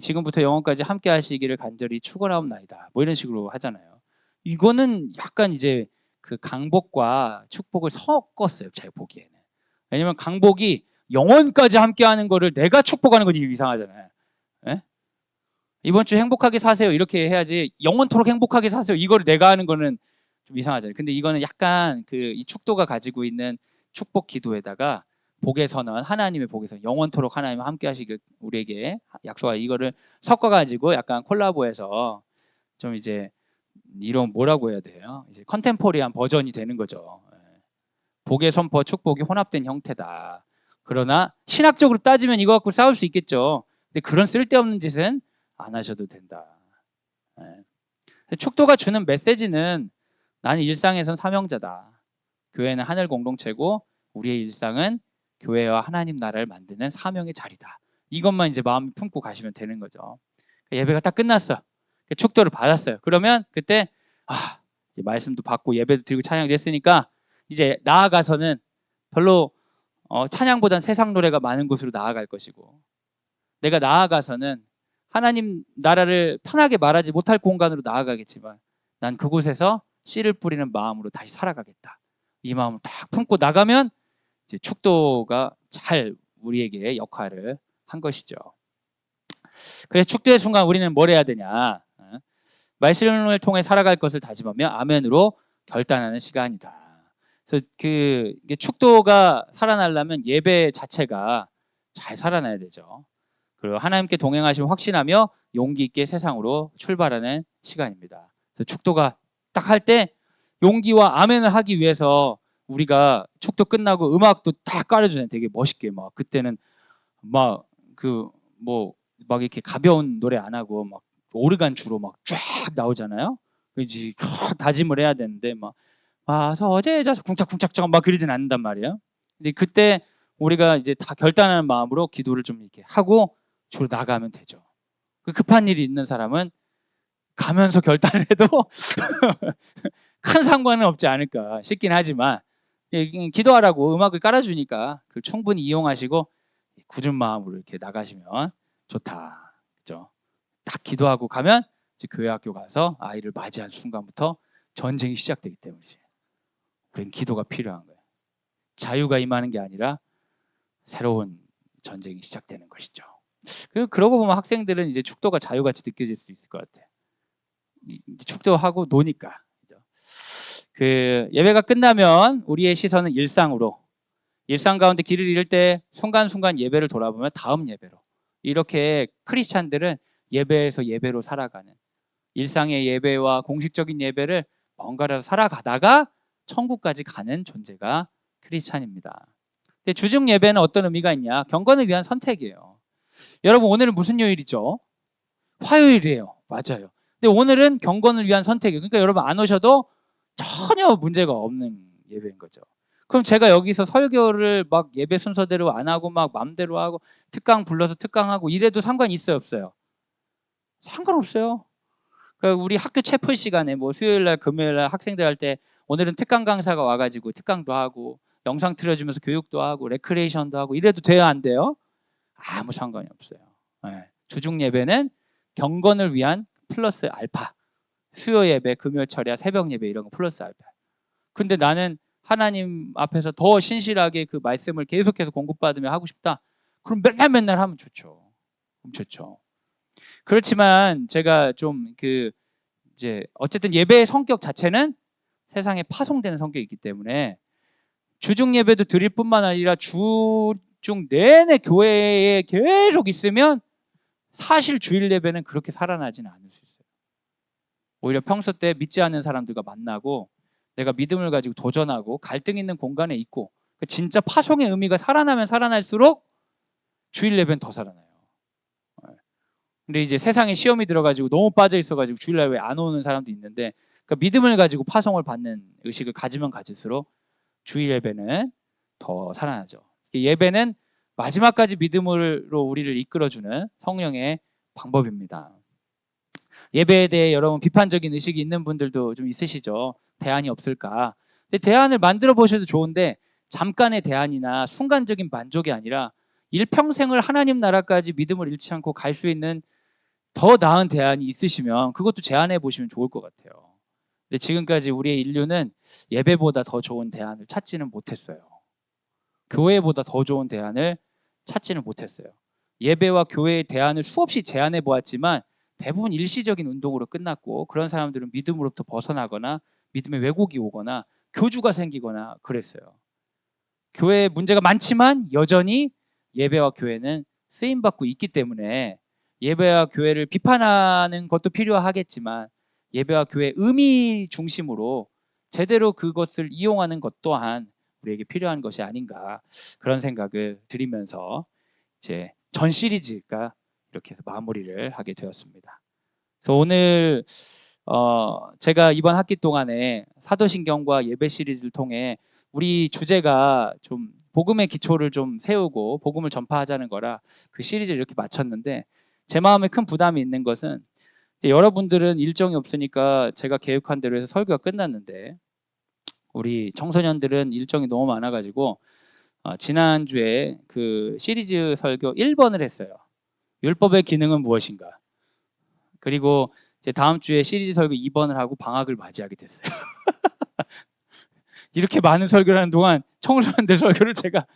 지금부터 영원까지 함께 하시기를 간절히 축원하옵나이다. 뭐 이런 식으로 하잖아요. 이거는 약간 이제 그 강복과 축복을 섞었어요. 제가 보기에는. 왜냐면 강복이 영원까지 함께 하는 거를 내가 축복하는 거지 이상하잖아요. 예? 이번 주 행복하게 사세요. 이렇게 해야지 영원토록 행복하게 사세요. 이거를 내가 하는 거는 좀 이상하잖아요. 근데 이거는 약간 그 이 축도가 가지고 있는 축복 기도에다가 복의 선언, 하나님의 복의 선언, 영원토록 하나님 함께 하시길 우리에게 약속하 이거를 섞어가지고 약간 콜라보해서 좀 이제 이런 뭐라고 해야 돼요? 이제 컨템포리한 버전이 되는 거죠. 복의 선포, 축복이 혼합된 형태다. 그러나 신학적으로 따지면 이거 갖고 싸울 수 있겠죠. 근데 그런 쓸데없는 짓은 안 하셔도 된다. 축도가 주는 메시지는 나는 일상에선 사명자다. 교회는 하늘 공동체고 우리의 일상은 교회와 하나님 나라를 만드는 사명의 자리다. 이것만 이제 마음에 품고 가시면 되는 거죠. 예배가 딱 끝났어. 축도를 받았어요. 그러면 그때 이제 말씀도 받고 예배도 드리고 찬양도 했으니까 이제 나아가서는 별로 찬양보단 세상 노래가 많은 곳으로 나아갈 것이고 내가 나아가서는 하나님 나라를 편하게 말하지 못할 공간으로 나아가겠지만 난 그곳에서 씨를 뿌리는 마음으로 다시 살아가겠다. 이 마음을 딱 품고 나가면 이제 축도가 잘 우리에게 역할을 한 것이죠. 그래서 축도의 순간 우리는 뭘 해야 되냐? 말씀을 통해 살아갈 것을 다짐하며 아멘으로 결단하는 시간이다. 그래서 그 축도가 살아나려면 예배 자체가 잘 살아나야 되죠. 그리고 하나님께 동행하심을 확신하며 용기 있게 세상으로 출발하는 시간입니다. 그래서 축도가 딱 할 때 용기와 아멘을 하기 위해서 우리가 축도 끝나고 음악도 딱 깔아주잖아요. 되게 멋있게 막 그때는 막 이렇게 가벼운 노래 안 하고 막 오르간 주로 막 쫙 나오잖아요. 이제 다짐을 해야 되는데 막 서제자서 쿵짝쿵짝쿵짝 막 그러진 않는단 말이에요. 근데 그때 우리가 이제 다 결단하는 마음으로 기도를 좀 이렇게 하고 주로 나가면 되죠. 급한 일이 있는 사람은 가면서 결단을 해도 큰 상관은 없지 않을까 싶긴 하지만 기도하라고 음악을 깔아주니까 그걸 충분히 이용하시고 굳은 마음으로 이렇게 나가시면 좋다. 그죠? 딱 기도하고 가면 이제 교회 학교 가서 아이를 맞이한 순간부터 전쟁이 시작되기 때문이지. 우리는 기도가 필요한 거예요. 자유가 임하는 게 아니라 새로운 전쟁이 시작되는 것이죠. 그러고 보면 학생들은 이제 축도가 자유같이 느껴질 수 있을 것 같아요. 축도하고 노니까. 그 예배가 끝나면 우리의 시선은 일상 가운데 길을 잃을 때 순간순간 예배를 돌아보면 다음 예배로 이렇게 크리스찬들은 예배에서 예배로 살아가는 일상의 예배와 공식적인 예배를 번갈아서 살아가다가 천국까지 가는 존재가 크리스찬입니다. 근데 주중 예배는 어떤 의미가 있냐? 경건을 위한 선택이에요. 여러분 오늘은 무슨 요일이죠? 화요일이에요. 맞아요. 근데 오늘은 경건을 위한 선택이에요. 그러니까 여러분 안 오셔도 전혀 문제가 없는 예배인 거죠. 그럼 제가 여기서 설교를 막 예배 순서대로 안 하고 막 맘대로 하고 특강 불러서 특강하고 이래도 상관이 있어요, 없어요? 상관없어요. 그러니까 우리 학교 체풀 시간에 뭐 수요일 날 금요일 날 학생들 할 때 오늘은 특강 강사가 와가지고 특강도 하고 영상 틀어주면서 교육도 하고 레크레이션도 하고 이래도 돼요, 안 돼요? 아무 상관이 없어요. 예. 주중 예배는 경건을 위한 플러스 알파. 수요 예배, 금요 철야, 새벽 예배 이런 거 플러스 알파. 근데 나는 하나님 앞에서 더 신실하게 그 말씀을 계속해서 공급받으며 하고 싶다. 그럼 맨날 하면 좋죠. 좋죠. 그렇지만 제가 좀 이제 어쨌든 예배의 성격 자체는 세상에 파송되는 성격이 있기 때문에 주중 예배도 드릴 뿐만 아니라 주중 내내 교회에 계속 있으면 사실 주일 예배는 그렇게 살아나지는 않을 수 있어요. 오히려 평소 때 믿지 않는 사람들과 만나고 내가 믿음을 가지고 도전하고 갈등 있는 공간에 있고 진짜 파송의 의미가 살아나면 살아날수록 주일 예배는 더 살아나요. 근데 이제 세상에 시험이 들어가지고 너무 빠져 있어가지고 주일날 왜 안 오는 사람도 있는데 그러니까 믿음을 가지고 파송을 받는 의식을 가지면 가질수록 주일 예배는 더 살아나죠. 예배는 마지막까지 믿음으로 우리를 이끌어주는 성령의 방법입니다. 예배에 대해 여러분 비판적인 의식이 있는 분들도 좀 있으시죠. 대안이 없을까? 근데 대안을 만들어 보셔도 좋은데 잠깐의 대안이나 순간적인 만족이 아니라 일평생을 하나님 나라까지 믿음을 잃지 않고 갈 수 있는 더 나은 대안이 있으시면 그것도 제안해 보시면 좋을 것 같아요. 근데 지금까지 우리의 인류는 예배보다 더 좋은 대안을 찾지는 못했어요. 교회보다 더 좋은 대안을 찾지는 못했어요. 예배와 교회의 대안을 수없이 제안해 보았지만 대부분 일시적인 운동으로 끝났고 그런 사람들은 믿음으로부터 벗어나거나 믿음의 왜곡이 오거나 교주가 생기거나 그랬어요. 교회에 문제가 많지만 여전히 예배와 교회는 쓰임받고 있기 때문에 예배와 교회를 비판하는 것도 필요하겠지만 예배와 교회의 의미 중심으로 제대로 그것을 이용하는 것 또한 우리에게 필요한 것이 아닌가 그런 생각을 드리면서 이제 전 시리즈가 이렇게 해서 마무리를 하게 되었습니다. 그래서 오늘 제가 이번 학기 동안에 사도신경과 예배 시리즈를 통해 우리 주제가 좀 복음의 기초를 좀 세우고 복음을 전파하자는 거라 그 시리즈를 이렇게 마쳤는데 제 마음에 큰 부담이 있는 것은 여러분들은 일정이 없으니까 제가 계획한 대로 해서 설교가 끝났는데 우리 청소년들은 일정이 너무 많아가지고 지난주에 그 시리즈 설교 1번을 했어요. 율법의 기능은 무엇인가? 그리고 이제 다음 주에 시리즈 설교 2번을 하고 방학을 맞이하게 됐어요. 이렇게 많은 설교를 하는 동안 청소년들 설교를 제가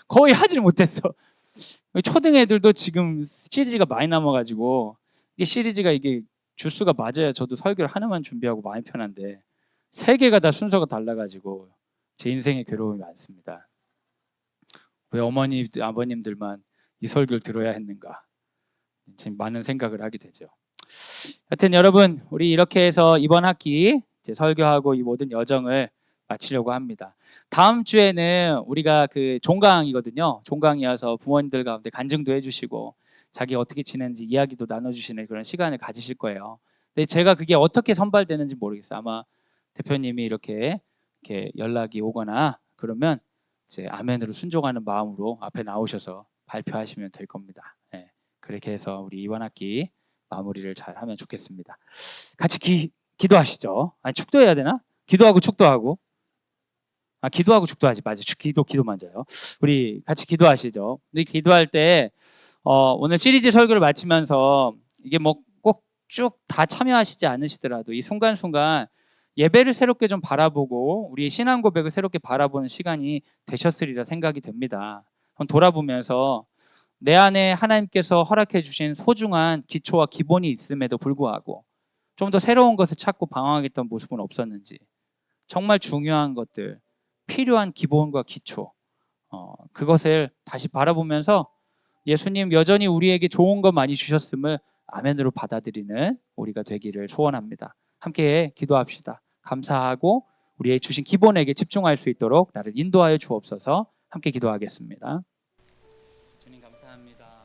거의 하질 못했어. 초등 애들도 지금 시리즈가 많이 남아가지고 이게 시리즈가 이게 주수가 맞아야 저도 설교를 하나만 준비하고 마음이 편한데 3개가 다 순서가 달라가지고 제 인생에 괴로움이 많습니다. 왜 어머니, 아버님들만 이 설교를 들어야 했는가? 지금 많은 생각을 하게 되죠. 하여튼 여러분 우리 이렇게 해서 이번 학기 이제 설교하고 이 모든 여정을 마치려고 합니다. 다음 주에는 우리가 그 종강이거든요. 종강이어서 부모님들 가운데 간증도 해주시고 자기 어떻게 지내는지 이야기도 나눠주시는 그런 시간을 가지실 거예요. 근데 제가 그게 어떻게 선발되는지 모르겠어요. 아마 대표님이 이렇게 연락이 오거나 그러면 이제 아멘으로 순종하는 마음으로 앞에 나오셔서 발표하시면 될 겁니다. 네, 그렇게 해서 우리 이번 학기 마무리를 잘 하면 좋겠습니다. 같이 기도하시죠. 아니 축도해야 되나? 기도하고 축도하고. 기도하고 축도하지 맞아요. 기도 맞아요. 우리 같이 기도하시죠. 우리 기도할 때 오늘 시리즈 설교를 마치면서 이게 뭐 꼭 쭉 다 참여하시지 않으시더라도 이 순간순간 예배를 새롭게 좀 바라보고 우리의 신앙 고백을 새롭게 바라보는 시간이 되셨으리라 생각이 됩니다. 한번 돌아보면서 내 안에 하나님께서 허락해 주신 소중한 기초와 기본이 있음에도 불구하고 좀 더 새로운 것을 찾고 방황했던 모습은 없었는지 정말 중요한 것들 필요한 기본과 기초 그것을 다시 바라보면서 예수님 여전히 우리에게 좋은 것 많이 주셨음을 아멘으로 받아들이는 우리가 되기를 소원합니다. 함께 기도합시다. 감사하고 우리의 주신 기본에게 집중할 수 있도록 나를 인도하여 주옵소서. 함께 기도하겠습니다. 주님 감사합니다.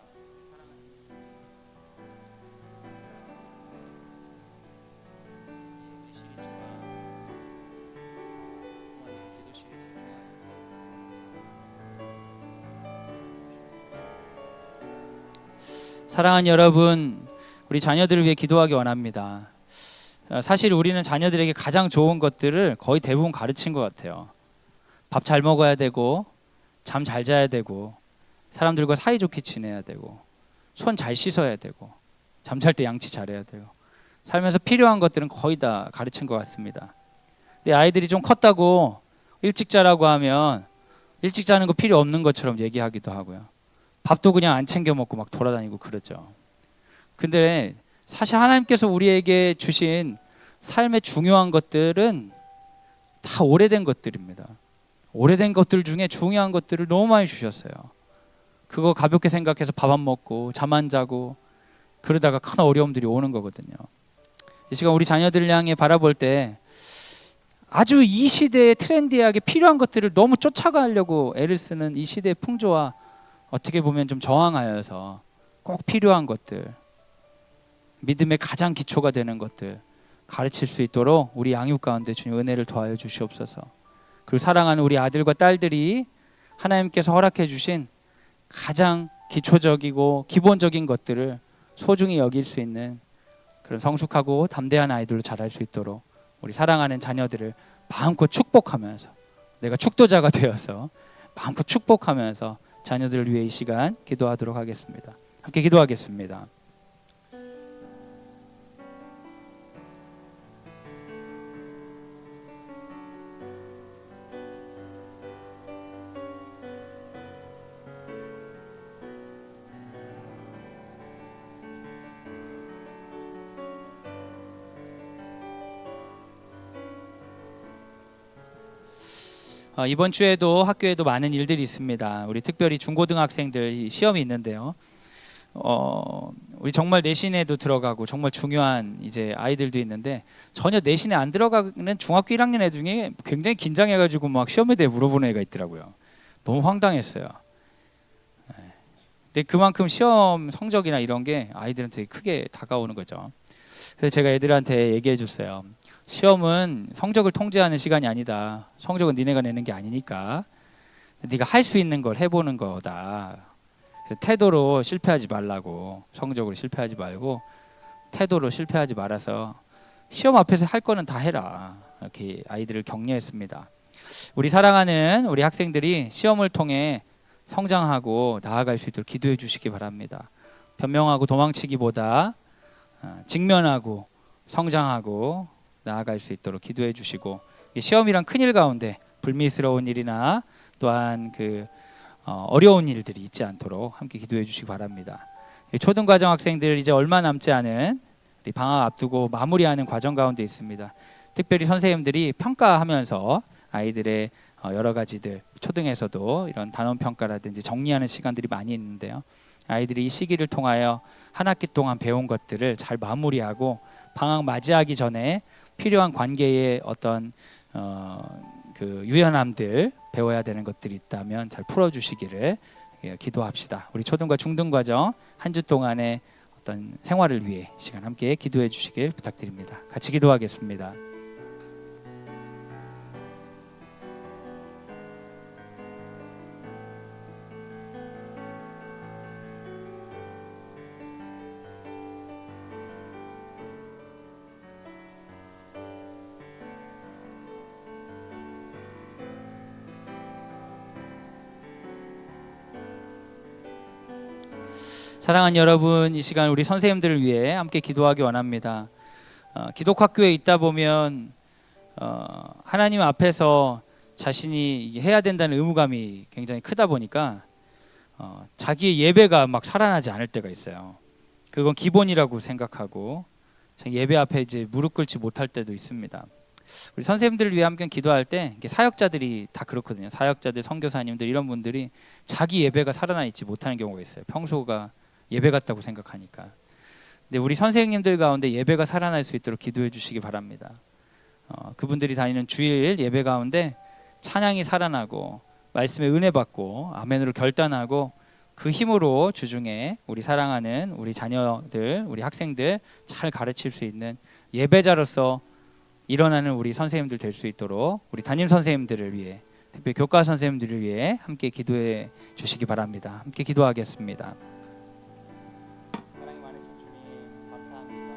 사랑하는 여러분, 우리 자녀들을 위해 기도하기 원합니다. 사실 우리는 자녀들에게 가장 좋은 것들을 거의 대부분 가르친 것 같아요. 밥 잘 먹어야 되고 잠 잘 자야 되고 사람들과 사이좋게 지내야 되고, 손 잘 씻어야 되고, 잠잘 때 양치 잘해야 되고, 살면서 필요한 것들은 거의 다 가르친 것 같습니다. 근데 아이들이 좀 컸다고 일찍 자라고 하면 일찍 자는 거 필요 없는 것처럼 얘기하기도 하고요. 밥도 그냥 안 챙겨 먹고 막 돌아다니고 그러죠. 근데 사실 하나님께서 우리에게 주신 삶의 중요한 것들은 다 오래된 것들입니다. 오래된 것들 중에 중요한 것들을 너무 많이 주셨어요. 그거 가볍게 생각해서 밥 안 먹고 잠 안 자고 그러다가 큰 어려움들이 오는 거거든요. 이 시간 우리 자녀들을 향해 바라볼 때 아주 이 시대의 트렌디하게 필요한 것들을 너무 쫓아가려고 애를 쓰는 이 시대의 풍조와 어떻게 보면 좀 저항하여서 꼭 필요한 것들, 믿음의 가장 기초가 되는 것들 가르칠 수 있도록 우리 양육 가운데 주님 은혜를 더하여 주시옵소서. 그리고 사랑하는 우리 아들과 딸들이 하나님께서 허락해 주신 가장 기초적이고 기본적인 것들을 소중히 여길 수 있는 그런 성숙하고 담대한 아이들로 자랄 수 있도록 우리 사랑하는 자녀들을 마음껏 축복하면서, 내가 축도자가 되어서 마음껏 축복하면서 자녀들을 위해 이 시간 기도하도록 하겠습니다. 함께 기도하겠습니다. 이번 주에도 학교에도 많은 일들이 있습니다. 우리 특별히 중고등학생들 시험이 있는데요. 우리 정말 내신에도 들어가고 정말 중요한 이제 아이들도 있는데 전혀 내신에 안 들어가는 중학교 1학년 애 중에 굉장히 긴장해가지고 막 시험에 대해 물어보는 애가 있더라고요. 너무 황당했어요. 근데 그만큼 시험 성적이나 이런 게 아이들한테 크게 다가오는 거죠. 그래서 제가 애들한테 얘기해 줬어요. 시험은 성적을 통제하는 시간이 아니다. 성적은 니네가 내는 게 아니니까 네가 할 수 있는 걸 해보는 거다. 태도로 실패하지 말라고, 성적으로 실패하지 말고 태도로 실패하지 말아서 시험 앞에서 할 거는 다 해라. 이렇게 아이들을 격려했습니다. 우리 사랑하는 우리 학생들이 시험을 통해 성장하고 나아갈 수 있도록 기도해 주시기 바랍니다. 변명하고 도망치기보다 직면하고 성장하고 나아갈 수 있도록 기도해 주시고, 시험이란 큰일 가운데 불미스러운 일이나 또한 어려운 일들이 있지 않도록 함께 기도해 주시기 바랍니다. 초등과정 학생들 이제 얼마 남지 않은 방학 앞두고 마무리하는 과정 가운데 있습니다. 특별히 선생님들이 평가하면서 아이들의 여러 가지들, 초등에서도 이런 단원 평가라든지 정리하는 시간들이 많이 있는데요. 아이들이 이 시기를 통하여 한 학기 동안 배운 것들을 잘 마무리하고 방학 맞이하기 전에 필요한 관계의 어떤 유연함들, 배워야 되는 것들이 있다면 잘 풀어주시기를 기도합시다. 우리 초등과 중등과정 한 주 동안의 어떤 생활을 위해 시간 함께 기도해 주시길 부탁드립니다. 같이 기도하겠습니다. 사랑하는 여러분, 이 시간 우리 선생님들을 위해 함께 기도하기 원합니다. 기독학교에 있다 보면 하나님 앞에서 자신이 해야 된다는 의무감이 굉장히 크다 보니까 자기의 예배가 막 살아나지 않을 때가 있어요. 그건 기본이라고 생각하고 예배 앞에 이제 무릎 꿇지 못할 때도 있습니다. 우리 선생님들을 위해 함께 기도할 때 사역자들이 다 그렇거든요. 사역자들, 선교사님들 이런 분들이 자기 예배가 살아나 있지 못하는 경우가 있어요. 평소가 예배 같다고 생각하니까. 근데 우리 선생님들 가운데 예배가 살아날 수 있도록 기도해 주시기 바랍니다. 그분들이 다니는 주일 예배 가운데 찬양이 살아나고 말씀에 은혜 받고 아멘으로 결단하고 그 힘으로 주중에 우리 사랑하는 우리 자녀들, 우리 학생들 잘 가르칠 수 있는 예배자로서 일어나는 우리 선생님들 될 수 있도록 우리 담임 선생님들을 위해, 특별히 교과 선생님들을 위해 함께 기도해 주시기 바랍니다. 함께 기도하겠습니다. 사랑이 많으신 주님 감사합니다.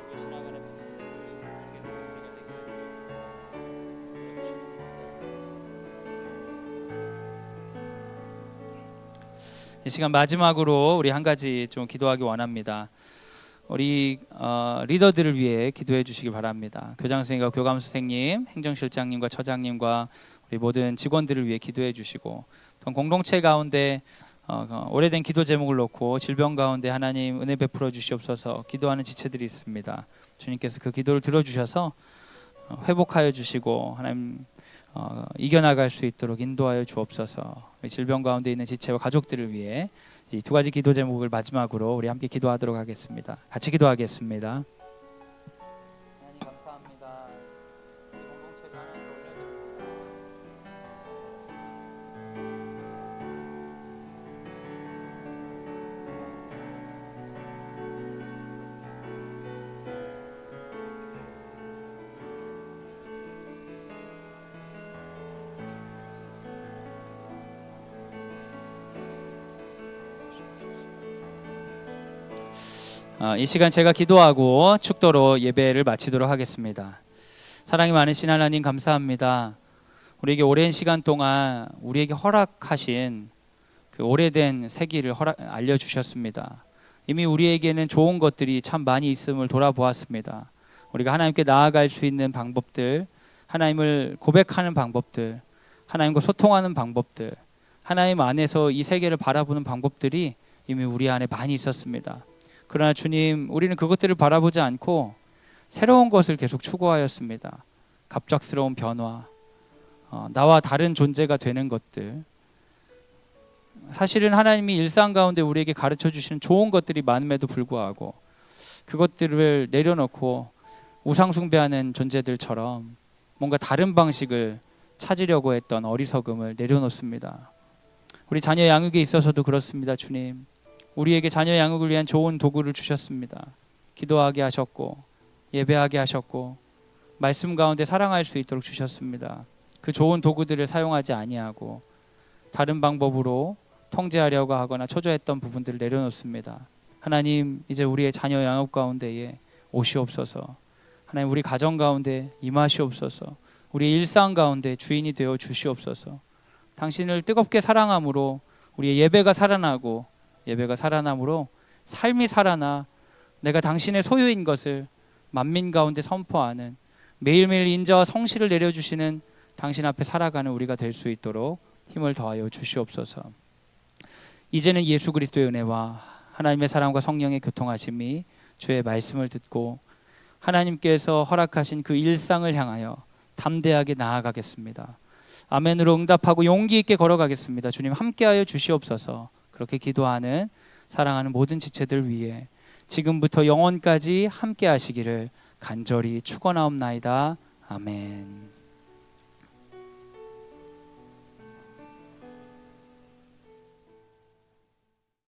이거 지나가는 이 시간 마지막으로 우리 한 가지 좀 기도하기 원합니다. 우리 리더들을 위해 기도해 주시기 바랍니다. 교장 선생님과 교감 선생님, 행정실장님과 처장님과 우리 모든 직원들을 위해 기도해 주시고, 또 공동체 가운데 오래된 기도 제목을 놓고 질병 가운데 하나님 은혜 베풀어 주시옵소서 기도하는 지체들이 있습니다. 주님께서 그 기도를 들어주셔서 회복하여 주시고 하나님 이겨나갈 수 있도록 인도하여 주옵소서. 질병 가운데 있는 지체와 가족들을 위해 이 두 가지 기도 제목을 마지막으로 우리 함께 기도하도록 하겠습니다. 같이 기도하겠습니다. 하나님 감사합니다. 우리 공동체를 하나님께 올려드립니다. 이 시간 제가 기도하고 축도로 예배를 마치도록 하겠습니다. 사랑이 많으신 하나님 감사합니다. 우리에게 오랜 시간 동안 우리에게 허락하신 그 오래된 세기를 알려주셨습니다. 이미 우리에게는 좋은 것들이 참 많이 있음을 돌아보았습니다. 우리가 하나님께 나아갈 수 있는 방법들, 하나님을 고백하는 방법들, 하나님과 소통하는 방법들, 하나님 안에서 이 세계를 바라보는 방법들이 이미 우리 안에 많이 있었습니다. 그러나 주님, 우리는 그것들을 바라보지 않고 새로운 것을 계속 추구하였습니다. 갑작스러운 변화, 나와 다른 존재가 되는 것들. 사실은 하나님이 일상 가운데 우리에게 가르쳐 주시는 좋은 것들이 많음에도 불구하고 그것들을 내려놓고 우상숭배하는 존재들처럼 뭔가 다른 방식을 찾으려고 했던 어리석음을 내려놓습니다. 우리 자녀 양육에 있어서도 그렇습니다. 주님, 우리에게 자녀 양육을 위한 좋은 도구를 주셨습니다. 기도하게 하셨고 예배하게 하셨고 말씀 가운데 사랑할 수 있도록 주셨습니다. 그 좋은 도구들을 사용하지 아니하고 다른 방법으로 통제하려고 하거나 초조했던 부분들을 내려놓습니다. 하나님, 이제 우리의 자녀 양육 가운데에 오시옵소서. 하나님, 우리 가정 가운데 임하시옵소서. 우리의 일상 가운데 주인이 되어 주시옵소서. 당신을 뜨겁게 사랑함으로 우리의 예배가 살아나고 예배가 살아남으로 삶이 살아나 내가 당신의 소유인 것을 만민 가운데 선포하는, 매일매일 인자와 성실을 내려주시는 당신 앞에 살아가는 우리가 될 수 있도록 힘을 더하여 주시옵소서. 이제는 예수 그리스도의 은혜와 하나님의 사랑과 성령의 교통하심이 주의 말씀을 듣고 하나님께서 허락하신 그 일상을 향하여 담대하게 나아가겠습니다. 아멘으로 응답하고 용기 있게 걸어가겠습니다. 주님 함께하여 주시옵소서. 그렇게 기도하는 사랑하는 모든 지체들 위해 지금부터 영원까지 함께 하시기를 간절히 축원하옵나이다. 아멘.